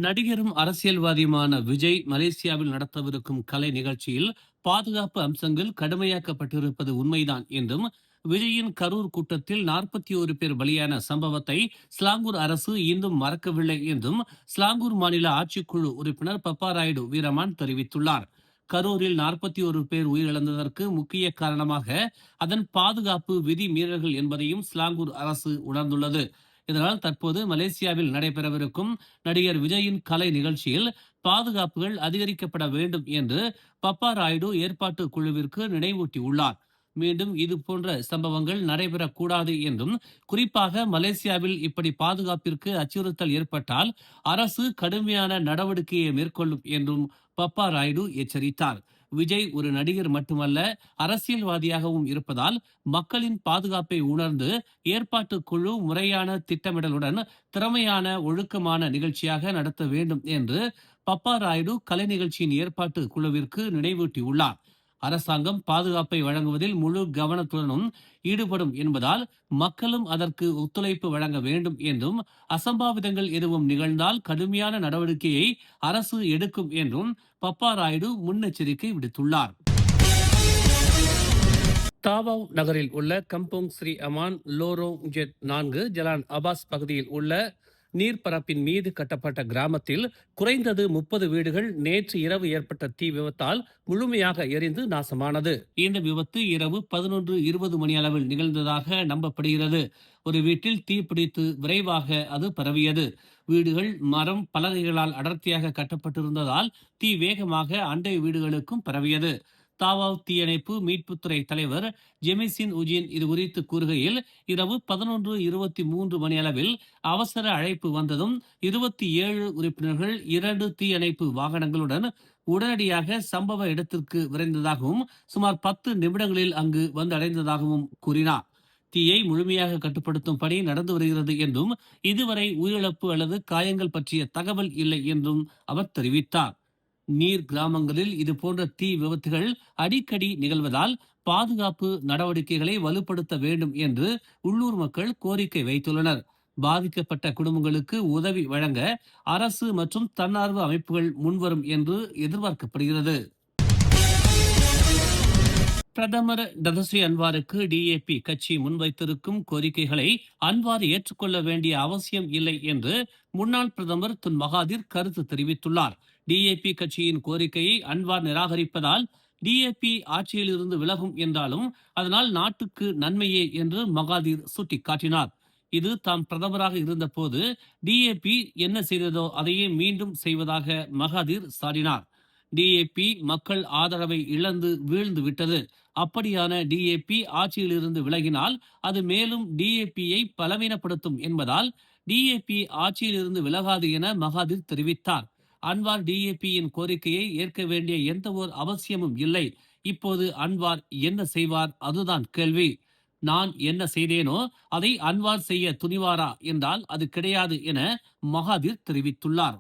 நடிகரும் அரசியல்வாதியுமான விஜய் மலேசியாவில் நடத்தவிருக்கும் கலை நிகழ்ச்சியில் பாதுகாப்பு அம்சங்கள் கடுமையாக்கப்பட்டிருப்பது உண்மைதான் என்றும், விஜயின் கரூர் கூட்டத்தில் 41 பேர் பலியான சம்பவத்தை ஸ்லாங்கூர் அரசு இன்னும் மறக்கவில்லை என்றும் ஸ்லாங்கூர் மாநில ஆட்சிக்குழு உறுப்பினர் பப்பாராயுடு வீரமான் தெரிவித்துள்ளார். கரூரில் 41 பேர் உயிரிழந்ததற்கு முக்கிய காரணமாக அதன் பாதுகாப்பு விதி மீறல்கள் என்பதையும் ஸ்லாங்கூர் அரசு உணர்ந்துள்ளது. இதனால் தற்போது மலேசியாவில் நடைபெறவிருக்கும் நடிகர் விஜயின் கலை நிகழ்ச்சியில் பாதுகாப்புகள் அதிகரிக்கப்பட வேண்டும் என்று பப்பா ராயுடு ஏற்பாட்டு குழுவிற்கு நினைவூட்டியுள்ளார். மீண்டும் இது போன்ற சம்பவங்கள் நடைபெறக்கூடாது என்றும், குறிப்பாக மலேசியாவில் இப்படி பாதுகாப்பிற்கு அச்சுறுத்தல் ஏற்பட்டால் அரசு கடுமையான நடவடிக்கையை மேற்கொள்ளும் என்றும் பப்பா ராயுடு எச்சரித்தார். விஜய் ஒரு நடிகர் மட்டுமல்ல, அரசியல்வாதியாகவும் இருப்பதால் மக்களின் பாதுகாப்பை உணர்ந்து ஏற்பாட்டு குழு முறையான திட்டமிடலுடன் திறமையான ஒழுக்கமான நிகழ்ச்சியாக நடத்த வேண்டும் என்று பப்பா ராயுடு கலை நிகழ்ச்சியின் ஏற்பாட்டு குழுவிற்கு நினைவூட்டியுள்ளார். அரசாங்கம் பாதுகாப்பை வழங்குவதில் முழு கவனத்துடனும் ஈடுபடும் என்பதால் மக்களும் அதற்கு ஒத்துழைப்பு வழங்க வேண்டும் என்றும், அசம்பாவிதங்கள் எதுவும் நிகழ்ந்தால் கடுமையான நடவடிக்கையை அரசு எடுக்கும் என்றும் பப்பா ராயுடு முன்னெச்சரிக்கை விடுத்துள்ளார். தாவாவ் நகரில் உள்ள கம்போங் ஸ்ரீ அமான் லோரோங் ஜெட் 4 ஜலான் அபாஸ் பகுதியில் உள்ள நீர்ப்பரப்பின் மீது கட்டப்பட்ட கிராமத்தில் குறைந்தது 30 வீடுகள் நேற்று இரவு ஏற்பட்ட தீ விபத்தால் முழுமையாக எரிந்து நாசமானது. இந்த விபத்து இரவு 11:20 மணி அளவில் நிகழ்ந்ததாக நம்பப்படுகிறது. ஒரு வீட்டில் தீப்பிடித்து விரைவாக அது பரவியது. வீடுகள் மரம் பலகைகளால் அடர்த்தியாக கட்டப்பட்டிருந்ததால் தீ வேகமாக அண்டை வீடுகளுக்கும் பரவியது. தாவாவ் தீயணைப்பு மீட்புத்துறை தலைவர் ஜெமிசின் உஜின் இது குறித்து கூறுகையில், இரவு 11:23 மணி அளவில் அவசர அழைப்பு வந்ததும் 27 உறுப்பினர்கள் 2 தீயணைப்பு வாகனங்களுடன் உடனடியாக சம்பவ இடத்திற்கு விரைந்ததாகவும் சுமார் 10 நிமிடங்களில் அங்கு வந்தடைந்ததாகவும் கூறினார். தீயை முழுமையாக கட்டுப்படுத்தும் பணி நடந்து வருகிறது என்றும், இதுவரை உயிரிழப்பு அல்லது காயங்கள் பற்றிய தகவல் இல்லை என்றும் அவர் தெரிவித்தார். நீர் கிராமங்களில் இதுபோன்ற தீ விபத்துகள் அடிக்கடி நிகழ்வதால் பாதுகாப்பு நடவடிக்கைகளை வலுப்படுத்த வேண்டும் என்று உள்ளூர் மக்கள் கோரிக்கை வைத்துள்ளனர். பாதிக்கப்பட்ட குடும்பங்களுக்கு உதவி வழங்க அரசு மற்றும் தன்னார்வ அமைப்புகள் முன்வரும் என்று எதிர்பார்க்கப்படுகிறது. பிரதமர் டதஸ்ரீ அன்வாருக்கு டிஏபி கட்சி முன்வைத்திருக்கும் கோரிக்கைகளை அன்வார் ஏற்றுக்கொள்ள வேண்டிய அவசியம் இல்லை என்று முன்னாள் பிரதமர் துன் மகாதிர் கருத்து தெரிவித்துள்ளார். டிஏபி கட்சியின் கோரிக்கையை அன்வார் நிராகரிப்பதால் டிஏபி ஆட்சியில் இருந்து விலகும் என்றாலும் அதனால் நாட்டுக்கு நன்மையே என்று மகாதிர் சுட்டிக்காட்டினார். இது தாம் பிரதமராக இருந்தபோது டிஏபி என்ன செய்ததோ அதையே மீண்டும் செய்வதாக மகாதிர் சாடினார். டிஏபி மக்கள் ஆதரவை இழந்து வீழ்ந்து விட்டது. அப்படியான டிஏபி ஆட்சியில் இருந்து விலகினால் அது மேலும் டிஏபியை பலவீனப்படுத்தும் என்பதால் டிஏபி ஆட்சியில் இருந்து விலகாது என மகாதிர் தெரிவித்தார். அன்வார் டிஏபியின் கோரிக்கையை ஏற்க வேண்டிய எந்த ஒரு அவசியமும் இல்லை. இப்போது அன்வார் என்ன செய்வார், அதுதான் கேள்வி. நான் என்ன செய்தேனோ அதை அன்வார் செய்ய துணிவாரா என்றால் அது கிடையாது என மகாதிர் தெரிவித்துள்ளார்.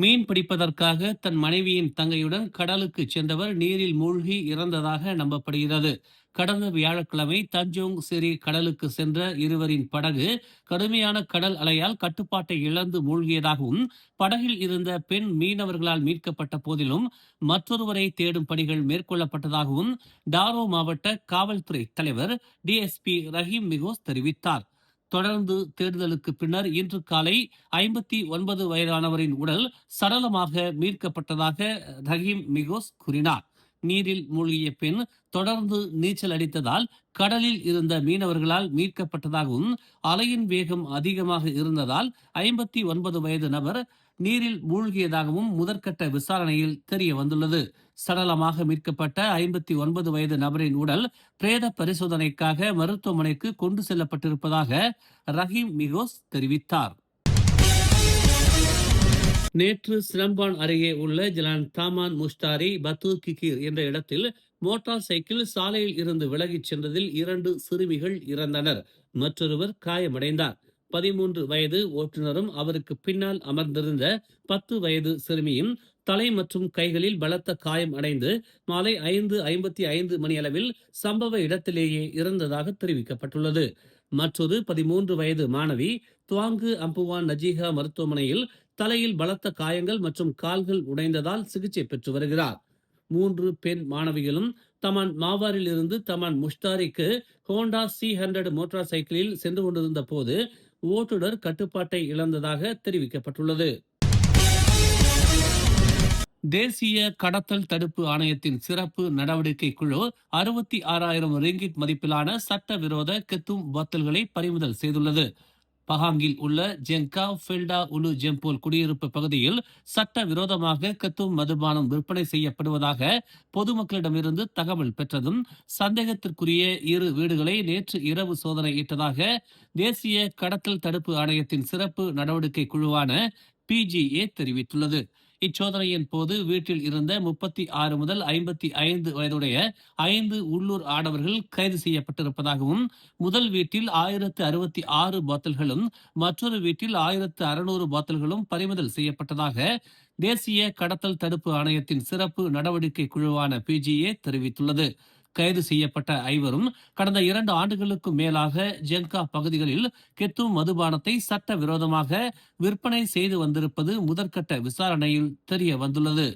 மீன் பிடிப்பதற்காக தன் மனைவியின் தங்கையுடன் கடலுக்கு சென்றவர் நீரில் மூழ்கி இறந்ததாக நம்பப்படுகிறது. கடந்த வியாழக்கிழமை தஞ்சோங் சிறி கடலுக்கு சென்ற இருவரின் படகு கடுமையான கடல் அலையால் கட்டுப்பாட்டை இழந்து மூழ்கியதாகவும், படகில் இருந்த பெண் மீனவர்களால் மீட்கப்பட்ட போதிலும் மற்றொருவரை தேடும் பணிகள் மேற்கொள்ளப்பட்டதாகவும் டாரோ மாவட்ட காவல்துறை தலைவர் டிஎஸ்பி ரஹீம் மிகோஸ் தெரிவித்தார். தொடர்ந்து தேடுதலுக்கு பின்னர் இன்று காலை 59 வயதானவரின் உடல் சடலமாக மீட்கப்பட்டதாக ரஹீம் மிகோஸ் கூறினார். நீரில் மூழ்கிய பெண் தொடர்ந்து நீச்சல் அடித்ததால் கடலில் இருந்த மீனவர்களால் மீட்கப்பட்டதாகவும், அலையின் வேகம் அதிகமாக இருந்ததால் 59 வயது நபர் நீரில் மூழ்கியதாகவும் முதற்கட்ட விசாரணையில் தெரிய வந்துள்ளது. சடலமாக மீட்கப்பட்ட 59 வயது நபரின் உடல் பிரேத பரிசோதனைக்காக மருத்துவமனைக்கு கொண்டு செல்லப்பட்டிருப்பதாக ரஹீம் மிகோஸ் தெரிவித்தார். நேற்று சிரம்பான் அருகே உள்ள ஜலான் தாமான் முஸ்டாரி பத்து கிகிர் என்ற இடத்தில் மோட்டார் சைக்கிள் சாலையில் இருந்து விலகிச் சென்றதில் 2 சிறுமிகள் இறந்தனர். மற்றொருவர் காயமடைந்தார். 13 வயது ஓட்டுநரும் அவருக்கு பின்னால் அமர்ந்திருந்த 10 வயது சிறுமியும் தலை மற்றும் கைகளில் பலத்த காயம் அடைந்து மாலை 5:55 மணியளவில் சம்பவ இடத்திலேயே இறந்ததாக தெரிவிக்கப்பட்டுள்ளது. மற்றொரு 13 வயது மாணவி துவாங்கு அம்புவான் நஜீகா மருத்துவமனையில் தலையில் பலத்த காயங்கள் மற்றும் கால்கள் உடைந்ததால் சிகிச்சை பெற்று வருகிறார். 3 பெண் மாணவிகளும் தமான் மாவாரில் இருந்து தமான் முஷ்தாரிக்கு ஹோண்டா C100 மோட்டார் சைக்கிளில் சென்று கொண்டிருந்த போது ஓட்டுநர் கட்டுப்பாட்டை இழந்ததாக தெரிவிக்கப்பட்டுள்ளது. தேசிய கடத்தல் தடுப்பு ஆணையத்தின் சிறப்பு நடவடிக்கை குழு 66,000 ரிங்கிட் மதிப்பிலான சட்டவிரோத கெத்தும் பாத்தல்களை பறிமுதல் செய்துள்ளது. பஹாங்கில் உள்ள ஜெங்கா ஃபெல்டா உலு ஜெம்போல் குடியிருப்பு பகுதியில் சட்டவிரோதமாக கத்தும் மதுபானம் விற்பனை செய்யப்படுவதாக பொதுமக்களிடமிருந்து தகவல் பெற்றதும் சந்தேகத்திற்குரிய 2 வீடுகளை நேற்று இரவு சோதனையிட்டதாக தேசிய கடத்தல் தடுப்பு ஆணையத்தின் சிறப்பு நடவடிக்கை குழுவான PGA தெரிவித்துள்ளது. இச்சோதனையின் போது வீட்டில் இருந்த 36 முதல் 55 வயதுடைய 5 உள்ளூர் ஆடவர்கள் கைது செய்யப்பட்டிருப்பதாகவும் முதல் வீட்டில் 1066 பாட்டில்களும் மற்றொரு வீட்டில் 1600 பாட்டில்களும் பறிமுதல் செய்யப்பட்டதாக தேசிய கடத்தல் தடுப்பு ஆணையத்தின் சிறப்பு நடவடிக்கை குழுவான PGA தெரிவித்துள்ளது. கைது செய்யப்பட்ட ஐவரும் கடந்த 2 ஆண்டுகளுக்கும் மேலாக ஜெங்கா பகுதிகளில் கெத்தும் மதுபானத்தை சட்டவிரோதமாக விற்பனை செய்து வந்திருப்பது முதற்கட்ட விசாரணையில் தெரிய வந்துள்ளது.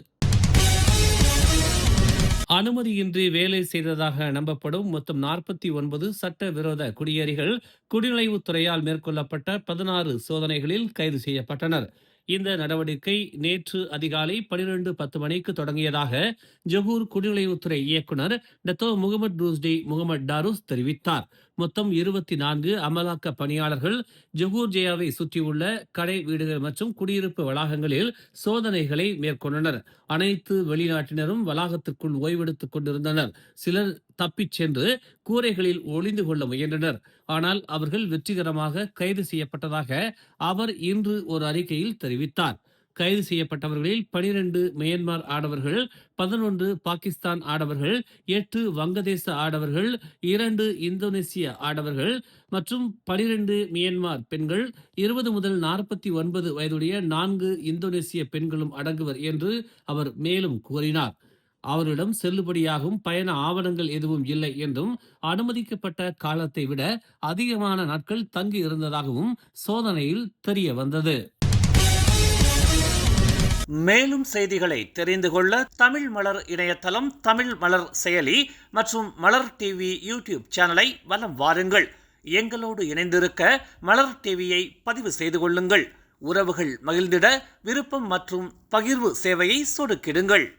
அனுமதியின்றி வேலை செய்ததாக நம்பப்படும் மொத்தம் 49 சட்டவிரோத குடியேறிகள் குடிநுழைவுத்துறையால் மேற்கொள்ளப்பட்ட 16 சோதனைகளில் கைது செய்யப்பட்டனர். இந்த நடவடிக்கை நேற்று அதிகாலை 12:10 மணிக்கு தொடங்கியதாக ஜொகூர் குடிநுழைவுத்துறை இயக்குனர் டத்தோ முகமது ரூஸ்டி முகமது டாரூஸ் தெரிவித்தார். மொத்தம் 24 அமலாக்க பணியாளர்கள் ஜொகூர் ஜெயாவை சுற்றியுள்ள கடை வீடுகள் மற்றும் குடியிருப்பு வளாகங்களில் சோதனைகளை மேற்கொண்டனர். அனைத்து வெளிநாட்டினரும் வளாகத்திற்குள் ஓய்வெடுத்துக் கொண்டிருந்தனர். சிலர் தப்பிச் சென்று கூரைகளில் ஒளிந்து கொள்ள முயன்றனர். ஆனால் அவர்கள் வெற்றிகரமாக கைது செய்யப்பட்டதாக அவர் இன்று ஒரு அறிக்கையில் தெரிவித்தார். கைது செய்யப்பட்டவர்களில் 12 மியான்மர் ஆடவர்கள், 11 பாகிஸ்தான் ஆடவர்கள், 8 வங்கதேச ஆடவர்கள், 2 இந்தோனேசிய ஆடவர்கள் மற்றும் 12 மியான்மர் பெண்கள், 20 முதல் 49 வயதுடைய 4 இந்தோனேசிய பெண்களும் அடங்குவர் என்று அவர் மேலும் கூறினார். அவரிடம் செல்லுபடியாகும் பயண ஆவணங்கள் எதுவும் இல்லை என்றும் அனுமதிக்கப்பட்ட காலத்தை விட அதிகமான நாட்கள் தங்கி இருந்ததாகவும் சோதனையில் தெரிய வந்தது. மேலும் செய்திகளை தெரிந்து கொள்ள தமிழ் மலர் இணையதளம், தமிழ் மலர் செயலி மற்றும் மலர் டிவி யூடியூப் சேனலை வலம் வாருங்கள். எங்களோடு இணைந்திருக்க மலர் டிவியை பதிவு செய்து கொள்ளுங்கள். உறவுகள் மகிழ்ந்திட விருப்பம் மற்றும் பகிர்வு சேவையை சொடுக்கிடுங்கள்.